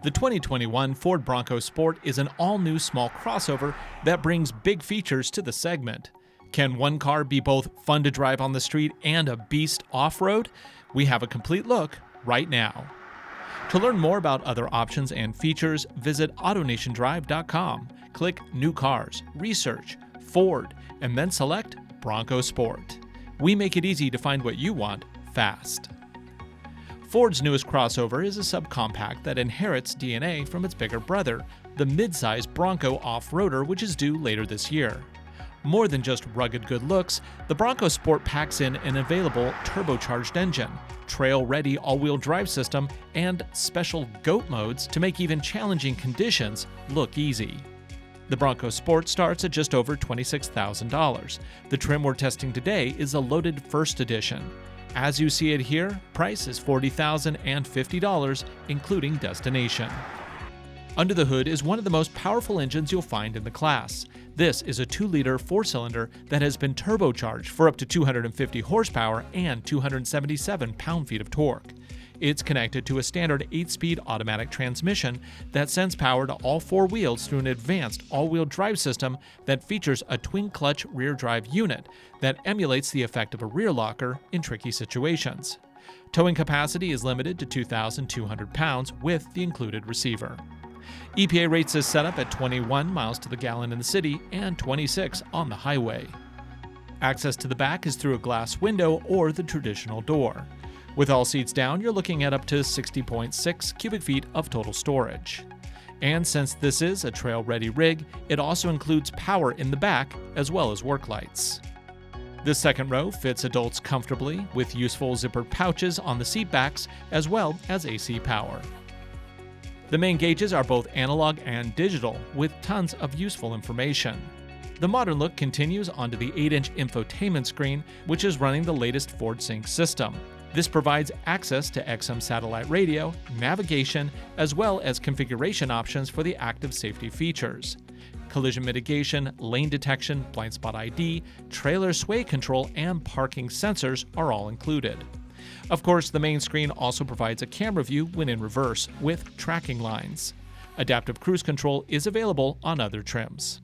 The 2021 Ford Bronco Sport is an all-new small crossover that brings big features to the segment. Can one car be both fun to drive on the street and a beast off-road? We have a complete look right now. To learn more about other options and features, visit AutoNationDrive.com. Click New Cars, Research, Ford, and then select Bronco Sport. We make it easy to find what you want fast. Ford's newest crossover is a subcompact that inherits DNA from its bigger brother, the mid-size Bronco off-roader, which is due later this year. More than just rugged good looks, the Bronco Sport packs in an available turbocharged engine, trail-ready all-wheel drive system, and special GOAT modes to make even challenging conditions look easy. The Bronco Sport starts at just over $26,000. The trim we're testing today is a loaded First Edition. As you see it here, price is $40,050, including destination. Under the hood is one of the most powerful engines you'll find in the class. This is a 2-liter 4-cylinder that has been turbocharged for up to 250 horsepower and 277 pound-feet of torque. It's connected to a standard 8-speed automatic transmission that sends power to all 4 wheels through an advanced all-wheel drive system that features a twin-clutch rear drive unit that emulates the effect of a rear locker in tricky situations. Towing capacity is limited to 2,200 pounds with the included receiver. EPA rates this setup at 21 miles to the gallon in the city and 26 on the highway. Access to the back is through a glass window or the traditional door. With all seats down, you're looking at up to 60.6 cubic feet of total storage. And since this is a trail-ready rig, it also includes power in the back as well as work lights. This second row fits adults comfortably with useful zippered pouches on the seat backs as well as AC power. The main gauges are both analog and digital, with tons of useful information. The modern look continues onto the 8-inch Infotainment Screen, which is running the latest Ford Sync system. This provides access to XM satellite radio, navigation, as well as configuration options for the active safety features. Collision mitigation, lane detection, blind spot ID, trailer sway control, and parking sensors are all included. Of course, the main screen also provides a camera view when in reverse, with tracking lines. Adaptive cruise control is available on other trims.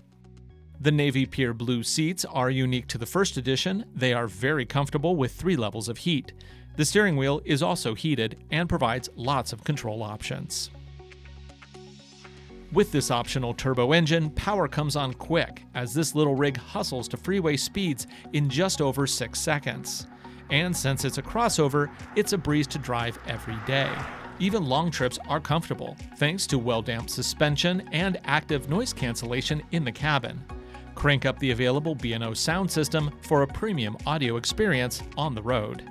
The navy pure blue seats are unique to the First Edition. They are very comfortable with 3 levels of heat. The steering wheel is also heated and provides lots of control options. With this optional turbo engine, power comes on quick as this little rig hustles to freeway speeds in just over 6 seconds. And since it's a crossover, it's a breeze to drive every day. Even long trips are comfortable, thanks to well-damped suspension and active noise cancellation in the cabin. Crank up the available B&O sound system for a premium audio experience on the road.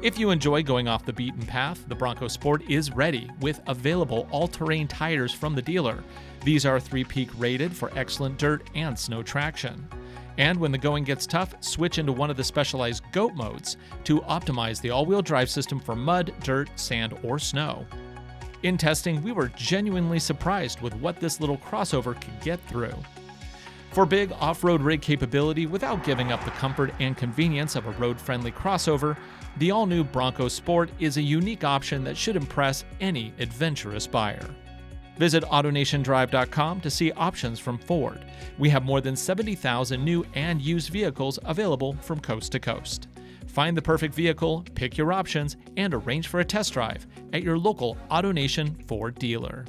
If you enjoy going off the beaten path, the Bronco Sport is ready with available all-terrain tires from the dealer. These are 3-peak rated for excellent dirt and snow traction. And when the going gets tough, switch into one of the specialized GOAT modes to optimize the all-wheel drive system for mud, dirt, sand, or snow. In testing, we were genuinely surprised with what this little crossover could get through. For big off-road rig capability without giving up the comfort and convenience of a road-friendly crossover, the all-new Bronco Sport is a unique option that should impress any adventurous buyer. Visit AutoNationDrive.com to see options from Ford. We have more than 70,000 new and used vehicles available from coast to coast. Find the perfect vehicle, pick your options, and arrange for a test drive at your local AutoNation Ford dealer.